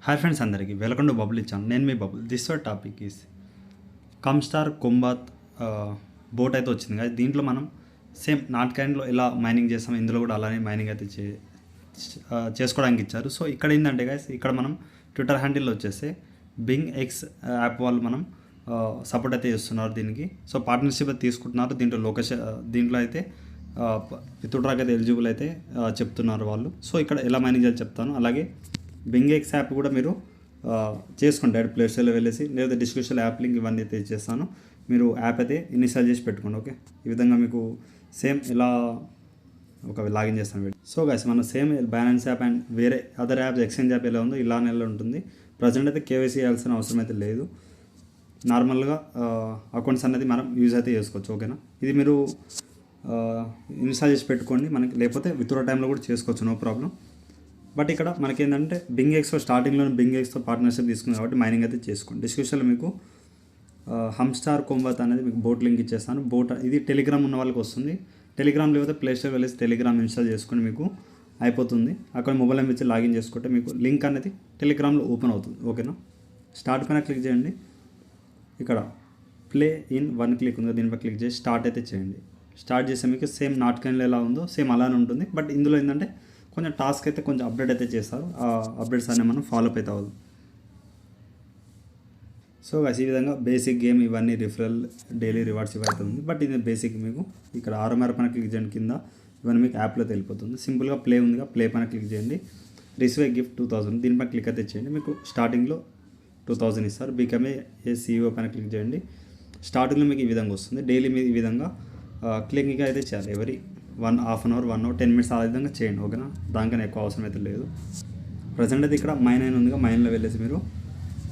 Hi friends, అందరికీ welcome to bubble channel. నేను మీ bubble. This our topic is కమ్స్టార్ కుంబాత్ బోట్ అయితే వచ్చింది కదా. దీంట్లో మనం సేమ్ నాట్ కైండ్లో ఎలా మైనింగ్ చేస్తాం, ఇందులో కూడా అలానే మైనింగ్ అయితే చేసుకోవడానికి ఇచ్చారు. సో ఇక్కడ ఏంటంటే గైస్, ఇక్కడ మనం ట్విట్టర్ హ్యాండిల్లో వచ్చేస్తే బింగ్ ఎక్స్ యాప్ వాళ్ళు మనం సపోర్ట్ అయితే చేస్తున్నారు దీనికి. సో పార్ట్నర్షిప్ అయితే తీసుకుంటున్నారు. దీంట్లో అయితే విత్డ్రాకి అయితే ఎలిజిబుల్ అయితే చెప్తున్నారు వాళ్ళు. సో ఇక్కడ ఎలా మైనింగ్ చేయాలి చెప్తాను. అలాగే బింగ్ ఎక్స్ యాప్ కూడా మీరు చేసుకోండి. డైరెక్ట్ ప్లే స్టోర్లో వెళ్ళేసి, లేదా డిస్క్రిప్షన్ యాప్ లింక్ ఇవన్నీ అయితే ఇచ్చేస్తాను. మీరు యాప్ అయితే ఇన్స్టాల్ చేసి పెట్టుకోండి. ఓకే, ఈ విధంగా మీకు సేమ్ ఇలా ఒక లాగిన్ చేస్తాను. సో గైస్, మన సేమ్ బ్యాలెన్స్ యాప్ అండ్ వేరే అదర్ యాప్స్ ఎక్స్చేంజ్ యాప్ ఎలా ఉందో ఇలానే ఉంటుంది. ప్రజెంట్ అయితే కేవైసీ చేయాల్సిన అవసరం అయితే లేదు. నార్మల్గా అకౌంట్స్ అనేది మనం యూజ్ అయితే చేసుకోవచ్చు. ఓకేనా, ఇది మీరు ఇన్స్టాల్ చేసి పెట్టుకోండి. మనకి లేకపోతే విత్డ్రా టైంలో కూడా చేసుకోవచ్చు, నో ప్రాబ్లం. బట్ ఇక్కడ మనకేంటంటే బింగ్ ఎక్స్తో స్టార్టింగ్లో బింగ్ ఎక్స్తో పార్ట్నర్షిప్ తీసుకుంది కాబట్టి మైనింగ్ అయితే చేసుకోండి. డిస్క్రిప్షన్లో మీకు హమ్స్టార్ కుంబాత్ అనేది మీకు బోట్ లింక్ ఇచ్చేస్తాను. బోట్ ఇది టెలిగ్రామ్ ఉన్న వాళ్ళకి వస్తుంది. టెలిగ్రామ్ లేకపోతే ప్లే స్టోర్ వెళ్ళేసి టెలిగ్రామ్ ఇన్స్టాల్ చేసుకొని మీకు అయిపోతుంది. అక్కడ మొబైల్ నెంబర్ ఇచ్చి లాగిన్ చేసుకుంటే మీకు లింక్ అనేది టెలిగ్రామ్లో ఓపెన్ అవుతుంది. ఓకేనా, స్టార్ట్ పైన క్లిక్ చేయండి. ఇక్కడ ప్లే ఇన్ వన్ క్లిక్ ఉంది, దీనిపై క్లిక్ చేసి స్టార్ట్ అయితే చేయండి. స్టార్ట్ చేస్తే మీకు సేమ్ నాట్ కైన్లో ఎలా ఉందో సేమ్ అలానే ఉంటుంది. బట్ ఇందులో ఏంటంటే కొంచెం టాస్క్ అయితే కొంచెం అప్డేట్ అయితే చేస్తారు. ఆ అప్డేట్స్ అనేవి మనం ఫాలో అప్ అయితే అవ్వదు. సో ఈ విధంగా బేసిక్ గేమ్ ఇవన్నీ రిఫరల్ డైలీ రివార్డ్స్ ఇవైతే ఉంది. బట్ ఇది బేసిక్. మీకు ఇక్కడ ఆర్ఎంఆర్ పైన క్లిక్ చేయండి. కింద ఇవన్నీ మీకు యాప్లో వెళ్ళిపోతుంది. సింపుల్గా ప్లే ఉందిగా, ప్లే పైన క్లిక్ చేయండి. రిసీవ్ గిఫ్ట్ 2000 దీనిపైన క్లిక్ అయితే చేయండి. మీకు స్టార్టింగ్లో 2000 ఇస్తారు. బికమ్ ఏ CEO పైన క్లిక్ చేయండి. స్టార్టింగ్లో మీకు ఈ విధంగా వస్తుంది. డైలీ మీరు ఈ విధంగా క్లికింగ్ అయితే చేయాలి. Every half an hour 1 hour 10 minutes ఆ విధంగా చేయండి. ఓకేనా, దానికన్నా ఎక్కువ అవసరం అయితే లేదు. ప్రజెంట్ అయితే ఇక్కడ మైన్ అయిన ఉందిగా, మైన్లో వెళ్ళేసి మీరు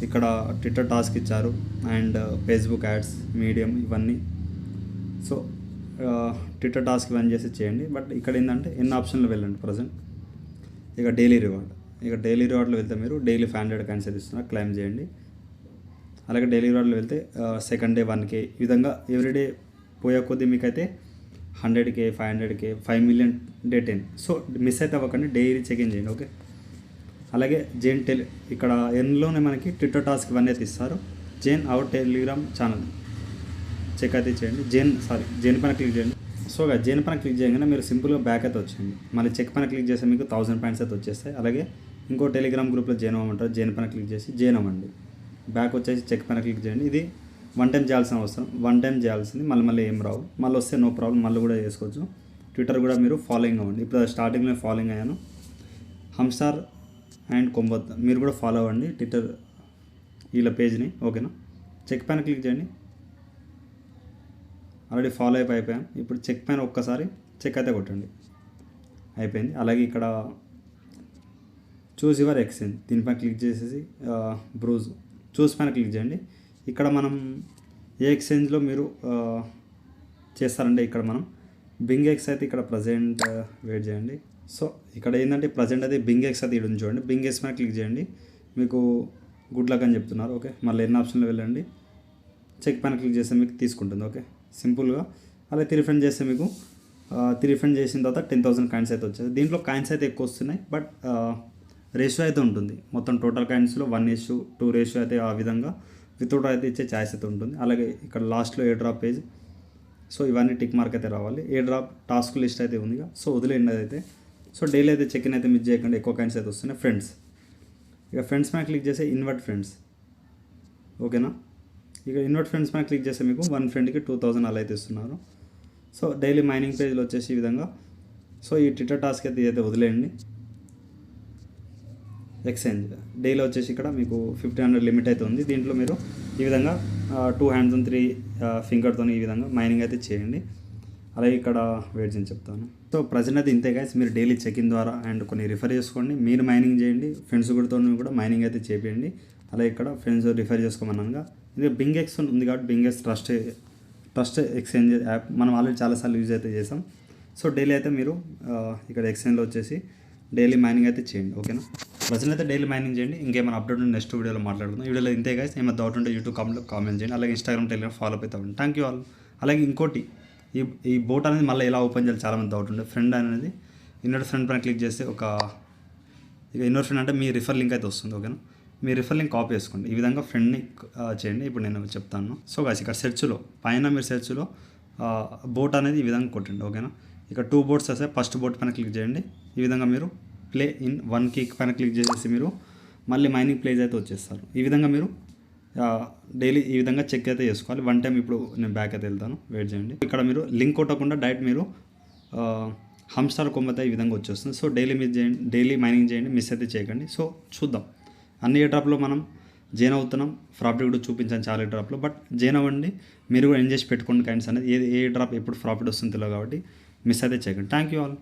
ఇక్కడ ట్విట్టర్ టాస్క్ ఇచ్చారు అండ్ ఫేస్బుక్ యాడ్స్, మీడియం ఇవన్నీ. సో ట్విట్టర్ టాస్క్ ఇవన్నీ చేసి చేయండి. బట్ ఇక్కడ ఏంటంటే ఎన్ని ఆప్షన్లో వెళ్ళండి. ప్రజెంట్ ఇక డైలీ రివార్డ్లో వెళ్తే మీరు డైలీ 500 కాయిన్స్ అయితే ఇస్తున్నారు, క్లైమ్ చేయండి. అలాగే డైలీ రివార్డ్లో వెళ్తే సెకండ్ డే 1K ఈ విధంగా ఎవ్రీడే పోయే కొద్దీ మీకైతే 100K 500K 5 million day 10. So miss అయితే అవ్వకండి, డైలీ చెక్ ఇన్ చేయండి. ఓకే, అలాగే ఇక్కడ ఎన్లోనే మనకి ట్విట్టర్ టాస్క్ ఇవన్నీ అయితే ఇస్తారు. అవర్ టెలిగ్రామ్ ఛానల్ చెక్ అయితే చేయండి. జైన్ పైన క్లిక్ చేయండి. సో జైన్ పైన క్లిక్ చేయగానే మీరు సింపుల్గా బ్యాక్ అయితే వచ్చేయండి. మళ్ళీ చెక్ పైన క్లిక్ చేస్తే మీకు 1000 పాయింట్స్ అయితే వచ్చేస్తాయి. అలాగే ఇంకో టెలిగ్రామ్ గ్రూప్లో జాయిన్ అవ్వమంటారు. జైన్ పైన క్లిక్ చేసి జాయిన్ అవ్వండి. బ్యాక్ వచ్చేసి చెక్ పైన క్లిక్ చేయండి. ఇది వన్ టైం చేయాల్సింది. మళ్ళీ ఏం రావు. మళ్ళీ వస్తే నో ప్రాబ్లం, మళ్ళీ కూడా చేసుకోవచ్చు. ట్విట్టర్ కూడా మీరు ఫాలోయింగ్ అవ్వండి. ఇప్పుడు స్టార్టింగ్లో ఫాలోయింగ్ అయ్యాను. హమ్స్టార్ అండ్ కుంబాత్ మీరు కూడా ఫాలో అవ్వండి ట్విట్టర్ వీళ్ళ పేజ్ని. ఓకేనా, చెక్ పైన క్లిక్ చేయండి. ఆల్రెడీ ఫాలో అయిపోయాను. ఇప్పుడు చెక్ పైన ఒక్కసారి చెక్ అయితే కొట్టండి, అయిపోయింది. అలాగే ఇక్కడ చూస్ యువర్ ఎక్స్చేంజ్ దీనిపైన క్లిక్ చేసేసి చూస్ పైన క్లిక్ చేయండి. ఇక్కడ మనం ఏ ఎక్స్చేంజ్లో మీరు చేస్తారంటే ఇక్కడ మనం బింగ్ ఎక్స్ అయితే ఇక్కడ ప్రజెంట్ వెయిట్ చేయండి. సో ఇక్కడ ఏంటంటే ప్రజెంట్ అయితే బింగ్ ఎక్స్ అయితే ఇక్కడ చూడండి. బింగ్ ఎక్స్ పైన క్లిక్ చేయండి. మీకు గుడ్ లక్ అని చెప్తున్నారు. ఓకే, మళ్ళీ ఎన్ని ఆప్షన్లో వెళ్ళండి. చెక్ పైన క్లిక్ చేస్తే మీకు తీసుకుంటుంది. ఓకే, సింపుల్గా అలా రిఫండ్ చేస్తే మీకు రిఫండ్ చేసిన తర్వాత 10,000 కాయిన్స్ అయితే వచ్చాయి. దీంట్లో కాయిన్స్ అయితే ఎక్కువ వస్తున్నాయి. బట్ రేషియో అయితే ఉంటుంది. మొత్తం టోటల్ కాయిన్స్లో 1:2 రేషియో అయితే ఆ విధంగా విత్డ్రా అయితే ఇచ్చే ఛాయిస్ అయితే ఉంటుంది. అలాగే ఇక్కడ లాస్ట్లో ఏ డ్రాప్ పేజ్. సో ఇవన్నీ టిక్ మార్క్ అయితే రావాలి. ఏ డ్రాప్ టాస్క్ లిస్ట్ అయితే ఉందిగా, సో వదిలేండి అదైతే. సో డైలీ అయితే చెక్ ఇన్ అయితే మిస్ చేయకండి, ఎక్కువ కాయిన్స్ అయితే వస్తున్నాయి. ఇక ఫ్రెండ్స్ పైన క్లిక్ చేస్తే ఇన్వర్ట్ ఫ్రెండ్స్. ఓకేనా, ఇక ఇన్వర్ట్ ఫ్రెండ్స్ పైన క్లిక్ చేస్తే మీకు 1 ఫ్రెండ్కి 2000 అలా అయితే ఇస్తున్నారు. సో డైలీ మైనింగ్ పేజ్లో వచ్చేసి ఈ విధంగా. సో ఈ ట్విట్టర్ టాస్క్ అయితే ఇదైతే వదిలేయండి. ఎక్స్చేంజ్ డైలీ వచ్చేసి ఇక్కడ మీకు 1500 లిమిట్ అయితే ఉంది. దీంట్లో మీరు ఈ విధంగా 2 హ్యాండ్స్ 3 ఫింగర్తో ఈ విధంగా మైనింగ్ అయితే చేయండి. అలాగే ఇక్కడ వెయిట్ చేయని చెప్తాను. సో ప్రజెంట్ అయితే ఇంతే గైస్. మీరు డైలీ చెక్ ఇన్ ద్వారా అండ్ కొన్ని రిఫర్ చేసుకోండి. మీరు మైనింగ్ చేయండి, ఫ్రెండ్స్ కూడా మైనింగ్ అయితే చేయండి. అలాగే ఇక్కడ ఫ్రెండ్స్ రిఫర్ చేసుకోమన్నానుగా. ఇది బింగ్ ఎక్స్ ఉంది కాబట్టి BingX trust exchange app మనం ఆల్రెడీ చాలాసార్లు యూజ్ అయితే చేసాం. సో డైలీ అయితే మీరు ఇక్కడ ఎక్స్చేంజ్లో వచ్చేసి డైలీ మైనింగ్ అయితే చేయండి. ఓకేనా, ప్రజెంట్ అయితే డైలీ మైనింగ్ చేయండి. ఇంకేమైనా అప్డేట్ ఉంటే నెక్స్ట్ వీడియోలో మాట్లాడుకుందాం. ఈ వీడియోలో ఇంతే గైస్. ఏమైనా డౌట్ ఉంటే యూట్యూబ్ కామెంట్ చేయండి. అలాగే ఇన్స్టాగ్రామ్ టెలిగ్రామ్ ఫాలో అయితే అవ్వండి. Thank you all. అలాగే ఇంకోటి, ఈ బోట్ అనేది మళ్ళీ ఎలా ఓపెన్ చేయాలి చాలామంది డౌట్ ఉండే. ఫ్రెండ్ అనేది ఇన్నర్ ఫ్రెండ్ పైన క్లిక్ చేస్తే ఇక ఇన్నర్ ఫ్రెండ్ అంటే మీ రిఫర్ లింక్ అయితే వస్తుంది. ఓకేనా, మీ రిఫర్ లింక్ కాపీ చేసుకోండి. ఈ విధంగా ఫ్రెండ్ని చేయండి. ఇప్పుడు నేను చెప్తాను. సో గాయ్స్ ఇక్కడ సెర్చ్లో పైన మీరు సెర్చ్లో బోట్ అనేది ఈ విధంగా కొట్టండి. ఓకేనా, ఇక్కడ 2 బోట్స్ వస్తాయి. ఫస్ట్ బోట్ పైన క్లిక్ చేయండి. ఈ విధంగా మీరు ప్లే ఇన్ 1 కీ పైన క్లిక్ చేసేసి మీరు మళ్ళీ మైనింగ్ ప్లేస్ అయితే వచ్చేస్తారు. ఈ విధంగా మీరు డైలీ ఈ విధంగా చెక్ అయితే చేసుకోవాలి. 1 టైం ఇప్పుడు నేను బ్యాక్ అయితే వెళ్తాను, వెయిట్ చేయండి. ఇక్కడ మీరు లింక్ కొట్టకుండా డైరెక్ట్ మీరు హమ్స్టార్ కొమ్మతే ఈ విధంగా వచ్చేస్తుంది. సో డైలీ మీరు చేయండి, డైలీ మైనింగ్ చేయండి, మిస్ అయితే చేయకండి. సో చూద్దాం, అన్ని ఏ డ్రాప్లో మనం జైన్ అవుతున్నాం. ప్రాఫిట్ కూడా చూపించాను చాలా డ్రాప్లో, బట్ జైన్ అవ్వండి. మీరు కూడా ఎంజాయ్ చేసి పెట్టుకోండి కైండ్స్ అనేది. ఏ డ్రాప్ ఎప్పుడు ప్రాఫిట్ వస్తుందో తెలియదు కాబట్టి మిస్ అయితే చేయకండి. Thank you all.